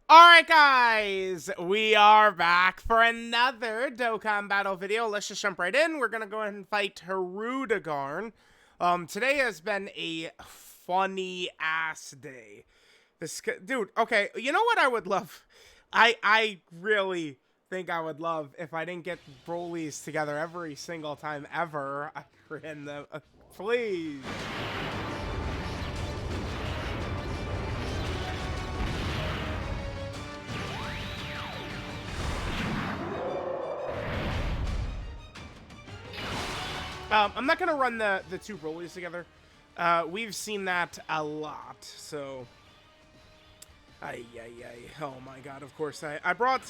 Alright guys, we are back for another Dokkan battle video. Let's just jump right in. We're gonna go ahead and fight HIRUDEGARN. Today has been a funny ass day. Dude, okay, you know what I would love? I really think I would love if I didn't get Brolys together every single time ever. I ran them, please. I'm not gonna run the two Brolys together. We've seen that a lot, so. Oh my god, of course. I brought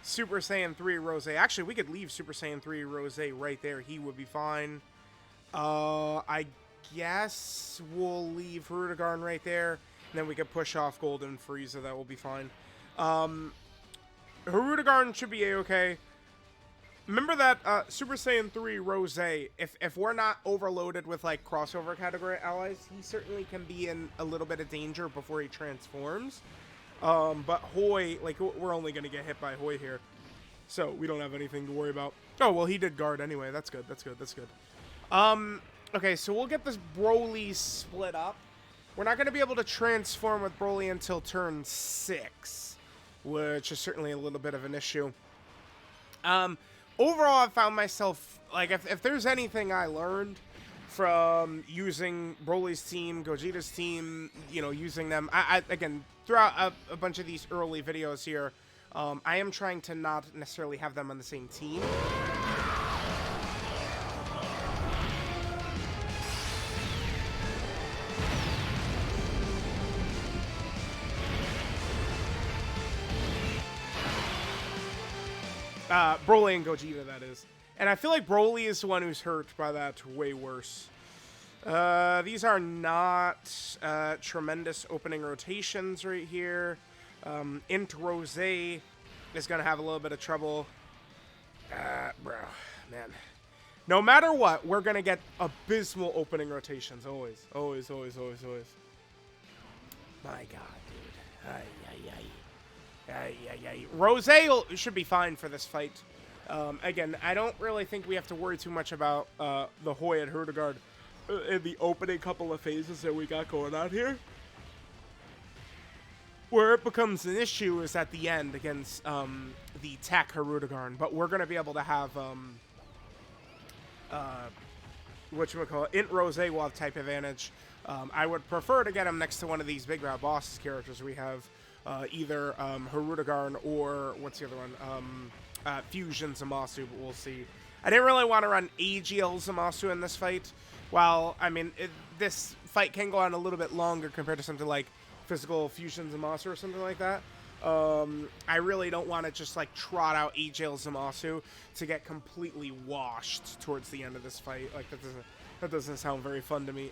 Super Saiyan 3 Rose. Actually, we could leave Super Saiyan 3 Rose right there. He would be fine. I guess we'll leave HIRUDEGARN right there. And then we could push off Golden Frieza. That will be fine. HIRUDEGARN should be A-okay. Remember that Super Saiyan 3 Rose, if we're not overloaded with like crossover category allies, he certainly can be in a little bit of danger before he transforms. But Hoi, like we're only going to get hit by Hoi here. So we don't have anything to worry about. Oh, well, he did guard anyway. That's good. That's good. That's good. Okay, so we'll get this Broly split up. We're not going to be able to transform with Broly until turn 6, which is certainly a little bit of an issue. Overall, I found myself, like, if there's anything I learned from using Broly's team, Gogeta's team, you know, using them, again, throughout a bunch of these early videos here, I am trying to not necessarily have them on the same team. Broly and Gogeta, that is. And I feel like Broly is the one who's hurt by that way worse. These are not tremendous opening rotations right here. Int Rose is going to have a little bit of trouble. Bro, man. No matter what, we're going to get abysmal opening rotations. Always, always, always, always, always. My god, dude. Ay, ay, ay. Rose should be fine for this fight. Again, I don't really think we have to worry too much about the Hoi and HIRUDEGARN in the opening couple of phases that we got going on here. Where it becomes an issue is at the end against the tech HIRUDEGARN, but we're going to be able to have whatchamacallit, Int Rose will have type advantage. I would prefer to get him next to one of these big bad boss characters we have. Either HIRUDEGARN or what's the other one? Fusion Zamasu, but we'll see. I didn't really want to run AGL Zamasu in this fight. While, I mean, this fight can go on a little bit longer compared to something like Physical Fusion Zamasu or something like that. I really don't want to just like trot out AGL Zamasu to get completely washed towards the end of this fight. Like that doesn't sound very fun to me.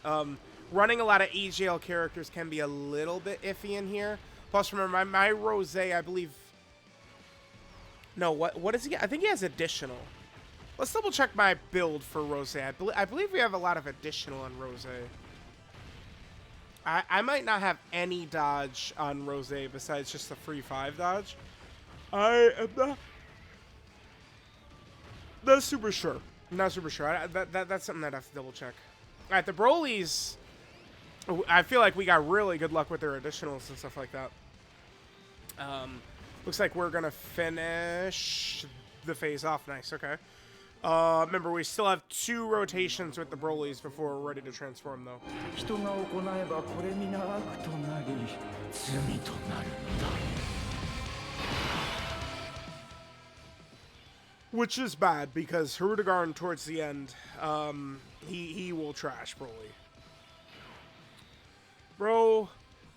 Running a lot of AGL characters can be a little bit iffy in here. Plus, remember, my Rose, I believe... No, what is he? I think he has additional. Let's double check my build for Rose. I believe we have a lot of additional on Rose. I might not have any dodge on Rose besides just the free 5 dodge. I am not super sure. I'm not super sure. That's something that I have to double check. All right, the Brolys... I feel like we got really good luck with their additionals and stuff like that. Looks like we're gonna finish the phase off. Nice, okay. Remember, we still have 2 rotations with the Brolys before we're ready to transform, though. Which is bad, because HIRUDEGARN towards the end, he will trash Broly. Bro...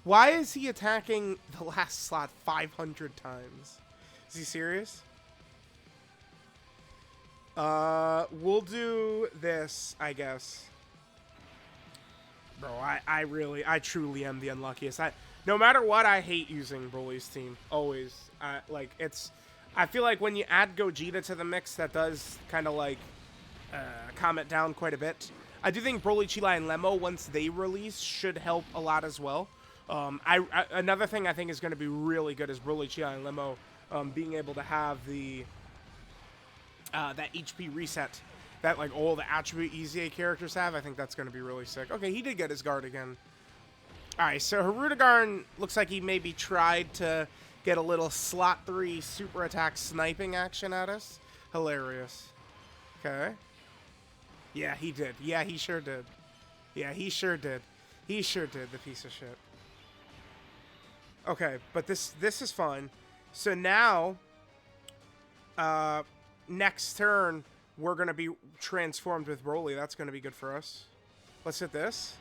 Why is he attacking the last slot 500 times? Is he serious? We'll do this, I guess. Bro, I truly am the unluckiest. No matter what, I hate using Broly's team. Always. I feel like when you add Gogeta to the mix, that does kind of like calm it down quite a bit. I do think Broly, Chila, and Lemo, once they release, should help a lot as well. Another thing I think is going to be really good is BROLY, Chi, and Limo being able to have the that HP reset that like all the attribute EZA characters have. I think that's going to be really sick. Okay, he did get his guard again. All right, so HIRUDEGARN looks like he maybe tried to get a little slot 3 super attack sniping action at us. Hilarious. Okay. Yeah, he did. Yeah, he sure did. Yeah, he sure did. He sure did, the piece of shit. Okay, but this is fun. So now, next turn, we're going to be transformed with BROLY. That's going to be good for us. Let's hit this.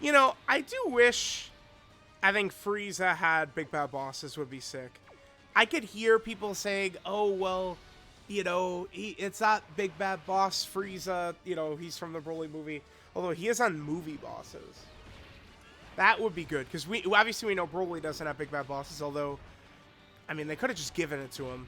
You know, I do wish, I think Frieza had Big Bad Bosses would be sick. I could hear people saying, oh, well, you know, it's not Big Bad Boss Frieza, you know, he's from the BROLY movie. Although he is on movie bosses. That would be good, because we obviously we know BROLY doesn't have Big Bad Bosses, although, I mean, they could have just given it to him.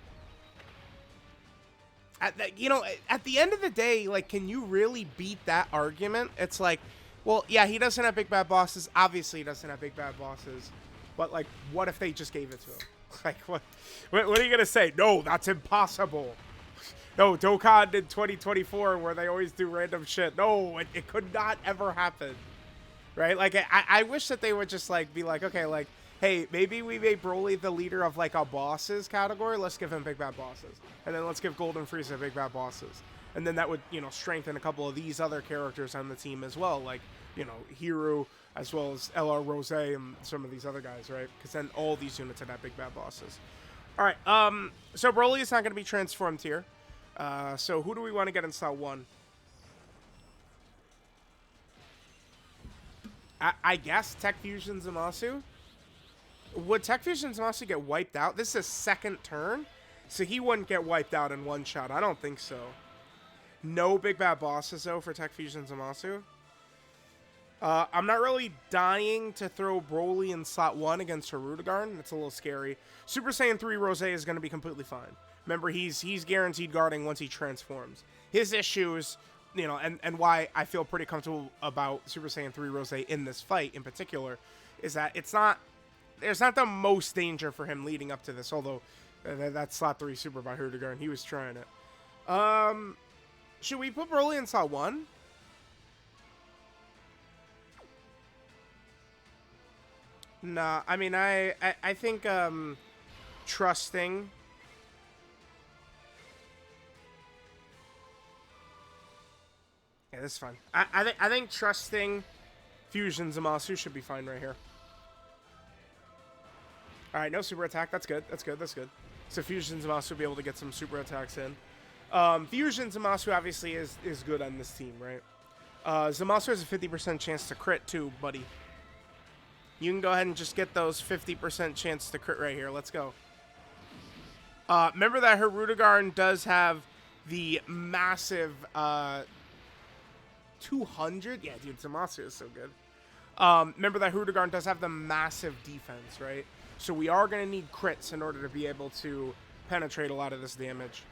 You know, at the end of the day, like, can you really beat that argument? It's like, well, yeah, he doesn't have Big Bad Bosses. Obviously, he doesn't have Big Bad Bosses. But, like, what if they just gave it to him? Like, what are you going to say? No, that's impossible. No, Dokkan in 2024, where they always do random shit. No, it could not ever happen. Right? Like, I wish that they would just, like, be like, okay, like, hey, maybe we made BROLY the leader of, like, a bosses category. Let's give him Big Bad Bosses. And then let's give Golden Frieza Big Bad Bosses. And then that would, you know, strengthen a couple of these other characters on the team as well. Like, you know, Hiru, as well as LR Rose and some of these other guys, right? Because then all these units would have Big Bad Bosses. All right, so BROLY is not going to be transformed here. So who do we want to get in slot 1? I guess Tech Fusion Zamasu. Would Tech Fusion Zamasu get wiped out? This is his second turn, so he wouldn't get wiped out in one shot. I don't think so. No Big Bad Bosses, though, for Tech Fusion Zamasu. I'm not really dying to throw BROLY in slot 1 against HIRUDEGARN. That's a little scary. Super Saiyan 3 Rose is going to be completely fine. Remember, he's guaranteed guarding once he transforms. His issues, you know, and why I feel pretty comfortable about Super Saiyan 3 Rose in this fight in particular, is that there's not the most danger for him leading up to this, although that's slot 3 Super by HIRUDEGARN. He was trying it. Should we put BROLY in slot 1? Nah, I mean, I think, trusting. Yeah, this is fine. I think trusting Fusion Zamasu should be fine right here. Alright, no super attack. That's good. That's good. That's good. So Fusion Zamasu will be able to get some super attacks in. Fusion Zamasu obviously is good on this team, right? Zamasu has a 50% chance to crit too, buddy. You can go ahead and just get those 50% chance to crit right here. Let's go. Remember that HIRUDEGARN does have the massive 200. Yeah, dude, Zamasu is so good. Remember that HIRUDEGARN does have the massive defense, right? So we are going to need crits in order to be able to penetrate a lot of this damage.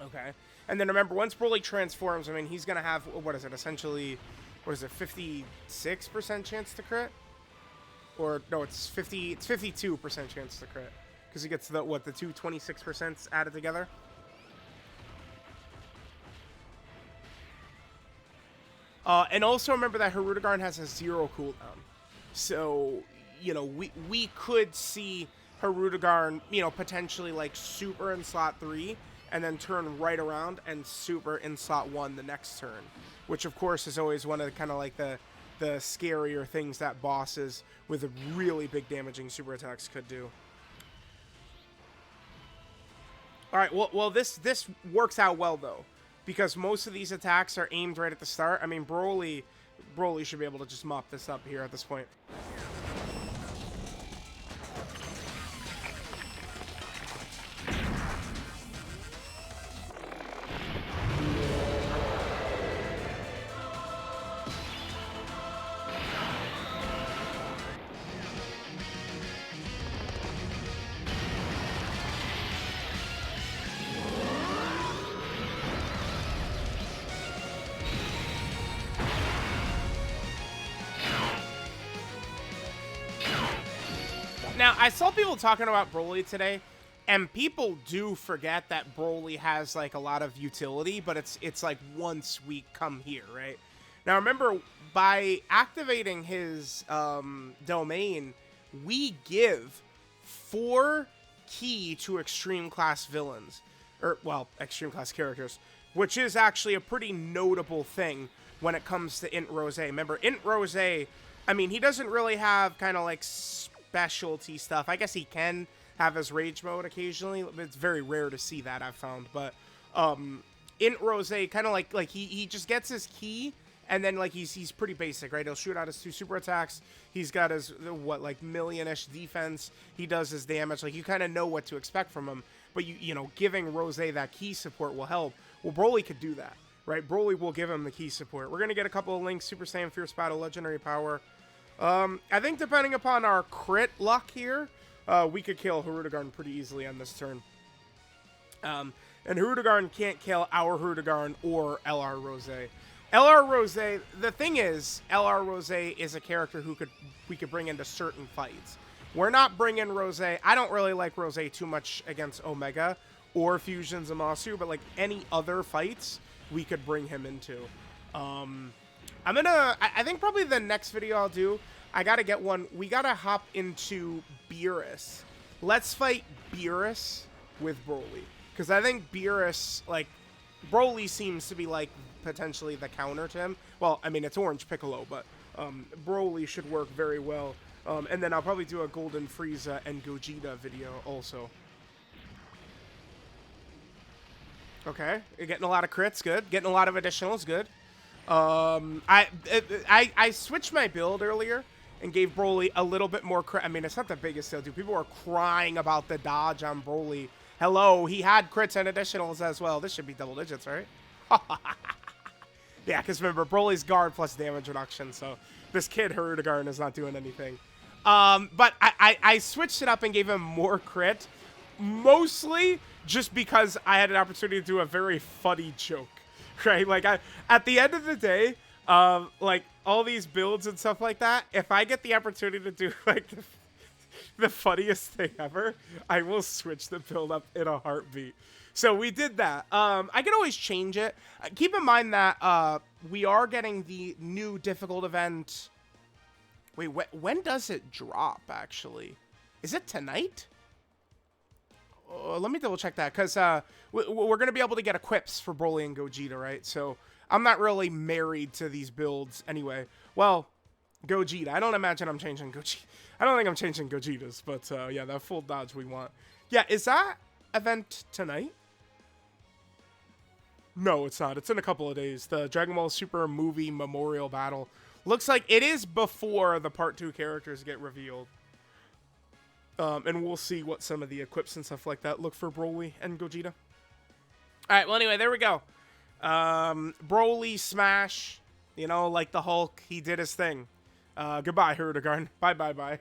Okay. And then remember, once BROLY transforms, I mean, he's going to have, what is it, essentially, what is it, 56% chance to crit? Or, no, it's 52% chance to crit. Because he gets the, what, the two 26% added together? And also remember that HIRUDEGARN has a 0 cooldown. So, you know, we could see HIRUDEGARN, you know, potentially like super in slot 3 and then turn right around and super in slot 1 the next turn. Which, of course, is always one of the kind of like the scarier things that bosses with really big damaging super attacks could do. All right, well this works out well, though. Because most of these attacks are aimed right at the start. I mean, BROLY should be able to just mop this up here at this point. Now, I saw people talking about Broly today, and people do forget that Broly has, like, a lot of utility, but it's like, once we come here, right? Now, remember, by activating his domain, we give 4 key to extreme class villains. Or, well, extreme class characters. Which is actually a pretty notable thing when it comes to Int Rose. Remember, Int Rose, I mean, he doesn't really have kind of, like, specialty stuff. I guess he can have his rage mode occasionally. It's very rare to see that, I've found. But Int Rose, kind of like he just gets his key, and then, like, he's pretty basic, right? He'll shoot out his 2 super attacks. He's got his, what, like, million-ish defense. He does his damage. Like, you kind of know what to expect from him. But, you know, giving Rose that key support will help. Well, Broly could do that, right? Broly will give him the key support. We're going to get a couple of links. Super Saiyan, Fierce Battle, Legendary Power. I think depending upon our crit luck here, we could kill HIRUDEGARN pretty easily on this turn. And HIRUDEGARN can't kill our HIRUDEGARN or LR Rose. LR Rose, the thing is, LR Rose is a character who we could bring into certain fights. We're not bringing Rose. I don't really like Rose too much against Omega or Fusion Zamasu, but like any other fights, we could bring him into. I think probably the next video I'll do, I gotta get one. We gotta hop into Beerus. Let's fight Beerus with Broly. Because I think Beerus, like, Broly seems to be, like, potentially the counter to him. Well, I mean, it's Orange Piccolo, but Broly should work very well. And then I'll probably do a Golden Frieza and Gogeta video also. Okay, you're getting a lot of crits, good. Getting a lot of additionals, good. I switched my build earlier and gave Broly a little bit more crit. I mean, it's not the biggest deal, dude. People are crying about the dodge on Broly. Hello, he had crits and additionals as well. This should be double digits, right? Yeah, because remember, Broly's guard plus damage reduction, so this kid HIRUDEGARN is not doing anything. But I switched it up and gave him more crit, mostly just because I had an opportunity to do a very funny joke, right? Like, at the end of the day, like, all these builds and stuff like that, if I get the opportunity to do, like, the funniest thing ever, I will switch the build up in a heartbeat. So we did that. I can always change it. Keep in mind that we are getting the new difficult event. Wait, when does it drop, actually? Is it tonight? Let me double check that, because we're going to be able to get equips for Broly and Gogeta, right? So I'm not really married to these builds anyway. Well, Gogeta. I don't imagine I'm changing Gogeta. I don't think I'm changing Gogeta's, but yeah, that full dodge we want. Yeah, is that event tonight? No, it's not. It's in a couple of days. The Dragon Ball Super movie memorial battle. Looks like it is before the Part 2 characters get revealed. And we'll see what some of the equips and stuff like that look for Broly and Gogeta. Alright, well anyway, there we go. Broly smash. You know, like the Hulk, he did his thing. Goodbye, HIRUDEGARN. Bye.